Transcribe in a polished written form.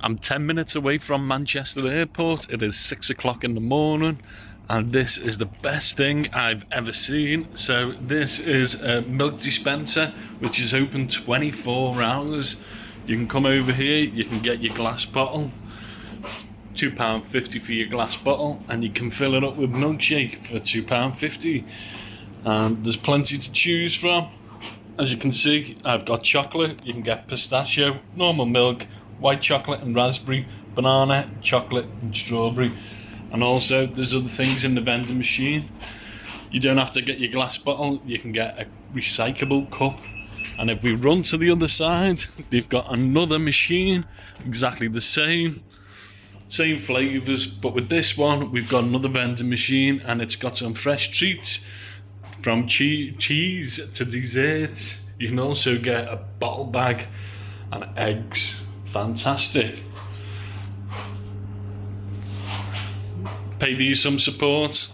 I'm 10 minutes away from Manchester Airport. It is 6 o'clock in the morning, and this is the best thing I've ever seen. So this is a milk dispenser which is open 24 hours. You can come over here, you can get your glass bottle, £2.50 for your glass bottle, and you can fill it up with milkshake for £2.50. And there's plenty to choose from. As you can see, I've got chocolate. You can get pistachio, normal milk, white chocolate and raspberry, banana, chocolate and strawberry. And also there's other things in the vending machine. You don't have to get your glass bottle, you can get a recyclable cup. And if we run to the other side, they've got another machine, exactly the same flavours, but with this one we've got another vending machine, and it's got some fresh treats from cheese to desserts. You can also get a bottle bag and eggs. Fantastic. Pay these some support.